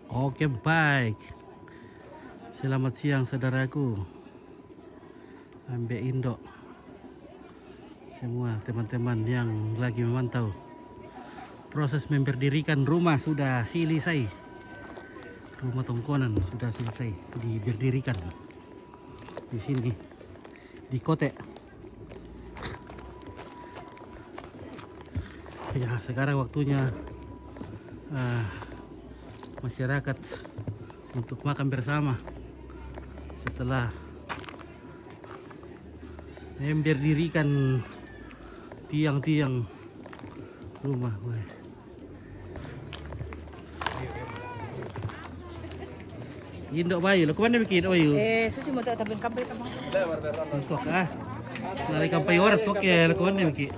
Oke, baik. Selamat siang saudaraku. Ambe Indo. Semua teman-teman yang lagi memantau proses memberdirikan rumah sudah selesai. Rumah tongkonan sudah selesai diberdirikan di sini di Kote. Ya, sekarang waktunya masyarakat untuk makan bersama setelah memberdirikan tiang-tiang rumah. Indok bayu, lo kemana bikin bayu? Susi mau tabing kampay tama. Untuk nalai kampai orang tuh ke lo kemana bikin?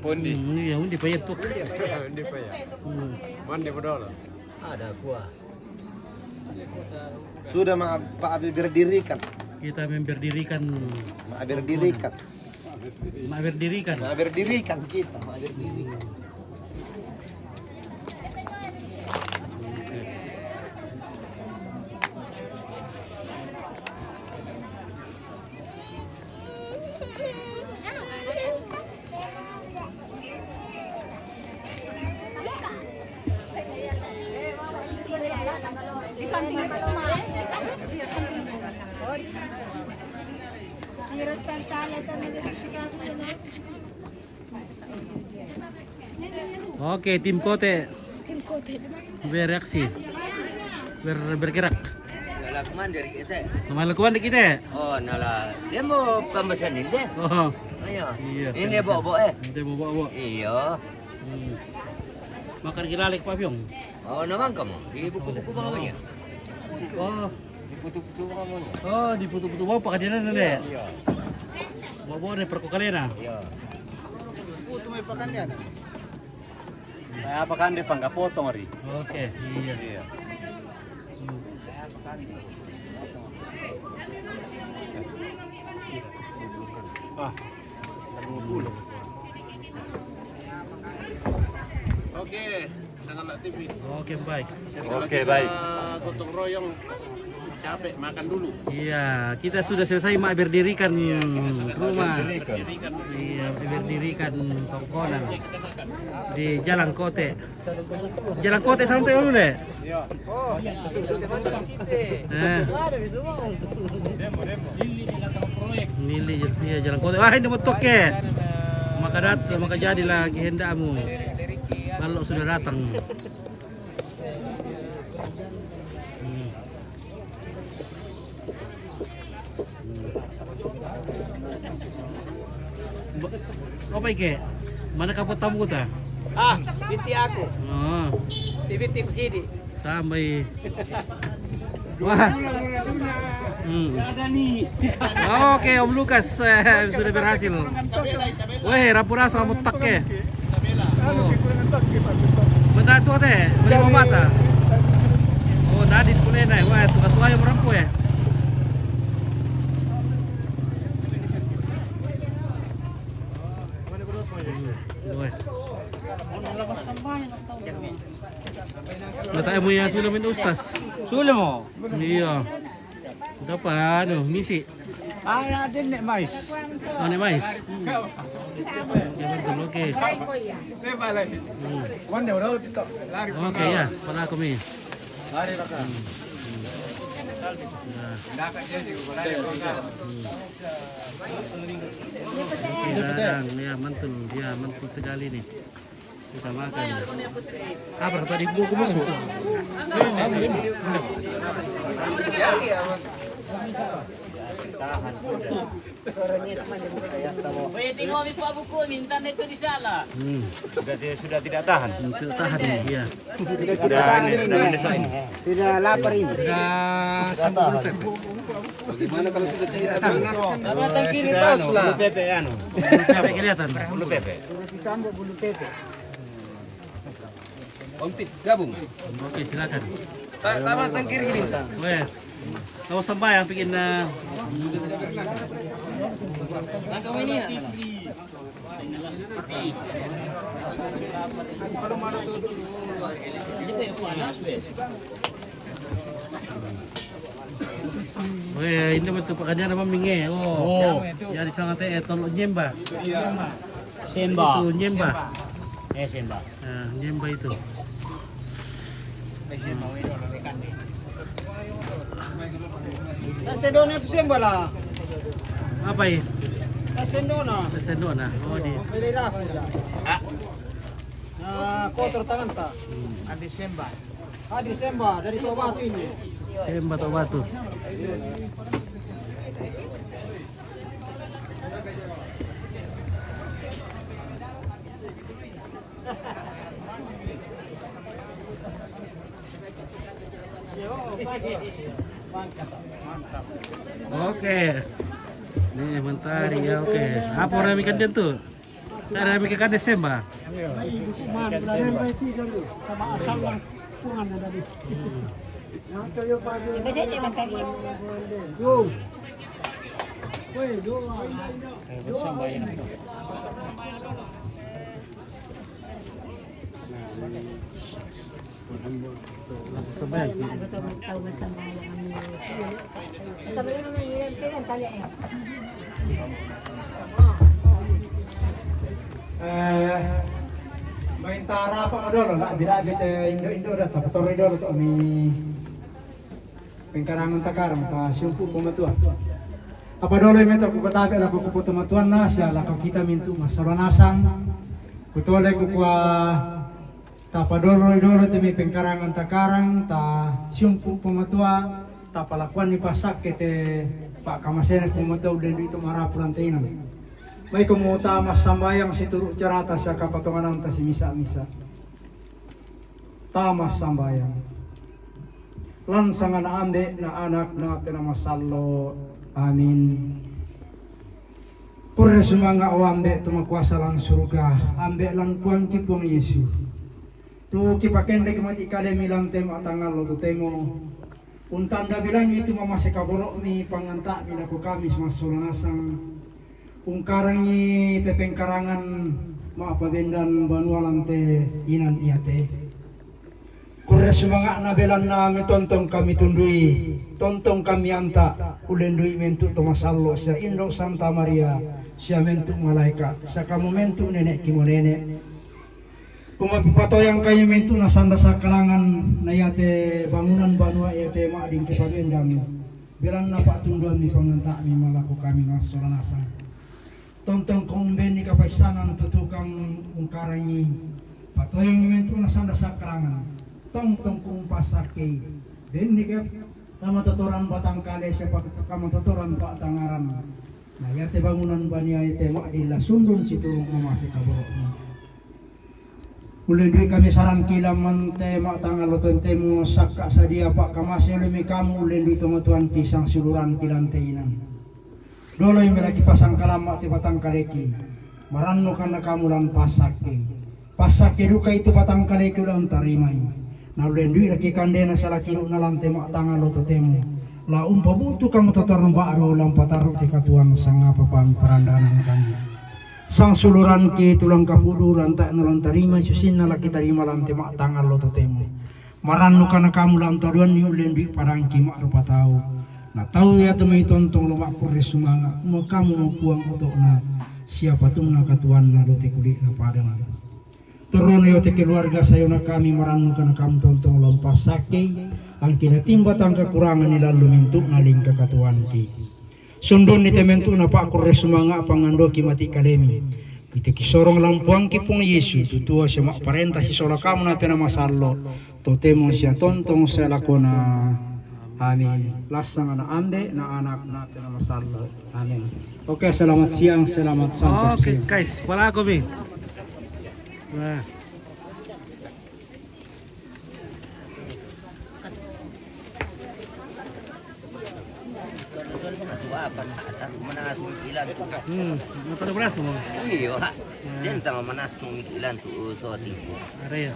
Pondi. Ya undi payet tuh. Undi pa ya. Mandi bodol. Ada gua. Sudah Pak Abi berdirikan. Kita memberdirikan. Berdirikan. Berdirikan. Berdirikan kita, berdirikan. Oke, tim Kote bereaksi, bergerak. Lakukan dari kita. Nama lakukan kita. Oh, nala. Dia mau pemesan ini deh. Oh, Ayo. iya. Ini bawa Nanti mau bawa. Iya. Makan kilalik Pak Pyong. Oh, naman kamu. Di buku-buku bawahnya. Oh, Di buku-buku bawahnya. oh di putu-putu bawa pakadinan nanti. Iya. Bawa nih perkokalena. Iya. Puto may pakanyan. Kaya pakan di pangga potong ri. Oke, iya. Iya. Oke, dengan TV. Oke, baik. Oke, baik. Gotong royong capek makan dulu. Iya, kita sudah selesai berdirikan rumah. Dirikan Iya, berdirikan tongkonan di Jalan Kote. Jalan Kote santai dulu deh. Iya. Oh, Nili ya Jalan Kote. Wah, ini betul ke. Maka jadi lagi hendakmu. Kalau sudah datang. Apa iki? Mana kapot tamu ta? Binti aku. Oh, Binti ku sini. sampai. Wah. ada nih. Oke, Om Lukas sudah berhasil. Weh, rapura sama mutak ke. Oh. Benda tu teh, beli mata. Oh, tadi boleh naik. Wah, tugas saya merampu ya. Letak ilmu yang sudah min ustaz. Sulam mo. Iya. Dapat misi. Ada nek mais. Oh, ni mais. Ya betul, oke. Oke ya, pada aku mi. Jarang, ya mantul, dia mantul sekali nih. Kita makan. Apa tadi buku-buku? Pwede ngomi po buku, minta neto di sala. Sudah tidak tahan. Tidak tahan nih, iya. Sudah mendesak ini. Sudah lapar ini. Sudah Bagaimana kalau sudah tidak tahan? Matang kiri tos lah. Bulu pepe anu. sampai kelihatan. Bulu pepe. Disambung bulu tete. Ompit gabung. Oke, silakan. Matang kiri gini. Weh, kalau sembahyang bikin Weh, ini betul pekerjaan apa minge? Oh, jadi sangat tolong nyemba. Semba. Itu nyemba. Semba. Nah, nyemba itu. Nasa doon ito simba lah. Apa ini? Nasa doon na. Sendok nah. Oh, di. Pwede na ako dyan. Kotor tangan ta. Adi Semba. Disemba, dari tua batu ini. Semba atau batu. Oke. Nih mentari ya oke. Apa orang ikan dia tuh? Cara ikan Desember. Sama asal lang pungan na dari. Nato yung pagi. Go. Weh, do. Maintara apa modal nak bila kita Indo dah tak betul Indo tu kami pengkarangan takarang ta sumpu pematuan. Apa dulu minta ku betabe la ku pematuan nas ya la kita mintu masaranasang. Kutole ku kwa ta padoro dulu temi pengkarangan takarang ta sumpu pematuan ta palakuan ni pasak kete Pak Kamasena pematuan dan itu marapuran tainan. May kumuta mas sambayang si turuk cerata sa kapatunganan ta si misa-misa. Tamas sambayang. Lansangan amde na anak na pinamasallo. Amin. Pura sumanga awambe tumakuasa lang surga. Ambe lang puang kipong Yesu. Tu kipakende kimati kalemi lang temo atangal lo tu temo. Untanda bilang itu mamasekaboro mi panganta bila ko kami sumasulunasang. Kung karangi tepeng karangan maapabendan banualan te inan iyate. Kure sumanga nabelan na tontong kami tundui, tontong kami anta, ulendui mentu tomasallo sa Indo Santa Maria, siya mentu malaika, sa kamomentu nenek kimonene. Kung magpapatoyang kayo mentu nasanda sa kalangan na iyate bangunan banua iyate maading kipabendan, bilang na patunduan ni panganta mi malako kami nasoranasa. Tontong kumben ni kapaisanan tutukang ungkarangi patoyang nimentu nasanda sa karangan tongtong kung pasake din ni kap kamatotoran batang kale sa kamatotoran pa tangaran na yate bangunan ba niya ite maila sundon si turong mamasi kaboro ulen di kami saran kilaman te matangaloton te mo sakka sa dia pa kamasi lumi kamu ulen di tumatuan kisang suluran kilanteinan. Doloy melaki pasang kalama ti batang kaleki. Maranno kana kamu lang pasake. Pasake duka itu batang kaleki lang tarimay. Na lendui laki kandena sa laki na lang tema tangan lo totemo. La umpabutu kamu totorno baaro lang pataro ti katuan sanga papang perandanan kami. Sang suluran ki tulang kapuduran tak nalang tarima susin na laki tarima lang tema tangan lo totemo. Maranno kana kamu lang taruan ni lendui parang ki makrupa tau. Nah tahu ya teman tontong lomak kures sumanga mau kamu puang otok na siapa tuh na katuan na do kulit na padang turun yo te keluarga sayo na kami maranu kana kamu tontong lompas sake ang kinatimba tang kekurangan nila lumintu na ling kakatuan ki sundon ni tementu na pak kures sumanga pangando ki mati kalemi kita kisorong lampuang ki pong Yesu tutua siya parenta si sola kamu na pinamasallo totemo siya tontong sa lakona. Amin. Lasang na ande na anak na pinamasallo. Amin. Oke, selamat siang, selamat santap. Oke, guys, wala ako mi. Nah. Apa beras mo? Iyo ha. Diyan sama manas ng ilan tu so tipo. Ada ya.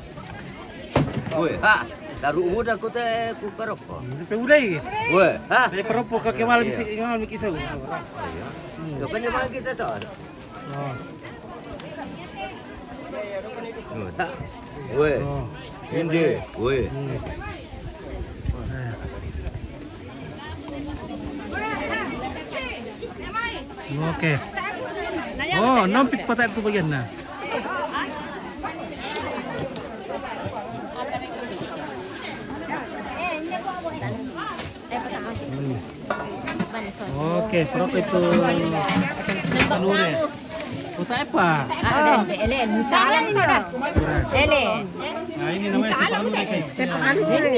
Woi ha. Daru muda ko te ku karoko. Pe ulay. Woi ha. Pe paropo ka kemal mi kisau. Yo kanya mga kita to. Oh. Weh. Hindi. Weh. Oke. Oh, nampik pa tayo ito bagian na. Oke, perok itu kanure. Usah apa? Elen, misalnya ini lah. Elen. Nah, ini namanya sepak kanure guys. Sepak kanure.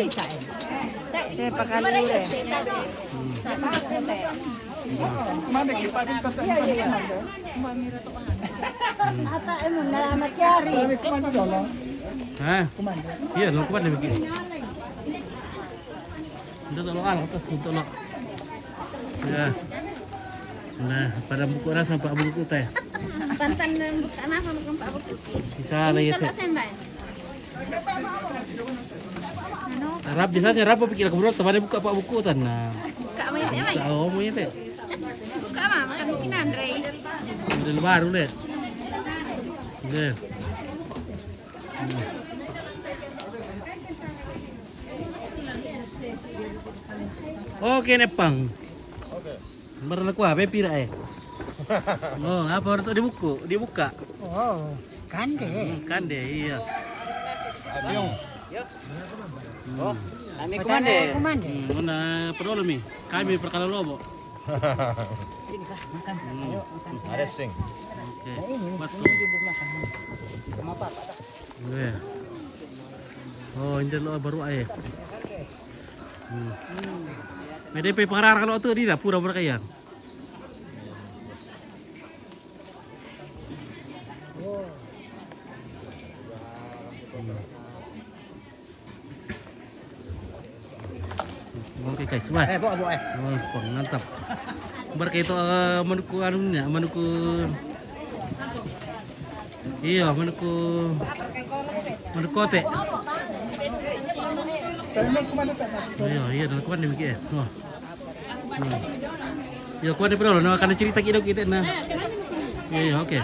Sepak kanure. Ata emang nalamat yari. Hah? Iya, lo kuat deh begini. Untuk tolong alat atas untuk lo. Ya. Nah, pada buku rasa Pak buku teh. Tantan bukan apa bukan Pak Buku. Bisa lagi teh. Sembah. Rap biasanya rap pikir kemudian temannya buka Pak buku tan. Nah. Buka apa ya, Mai? Tahu mau ya teh. Buka apa? Makan mungkin Andre. Model baru deh. Deh. Oke Nepang. Oke. Meron aku apa pira eh? Oh, apa untuk dibuka? Oh, Kande iya. Oh, kami kumande. Mana perlu mi? Kami perkara lobo. Ada sing. Oke. Batu. Iya. Oh, ini lo baru ayah. PDP pengarah kalau itu di dapur apa kayak? Oke guys, wah. Bawa. Oh, mantap. Berkait itu menuku anunya, menuku. Iya, menuku teh. Iya, dalam kuan demikian. Oh. Ya kuan di perlu, nah karena cerita kita nah. Iya, oke.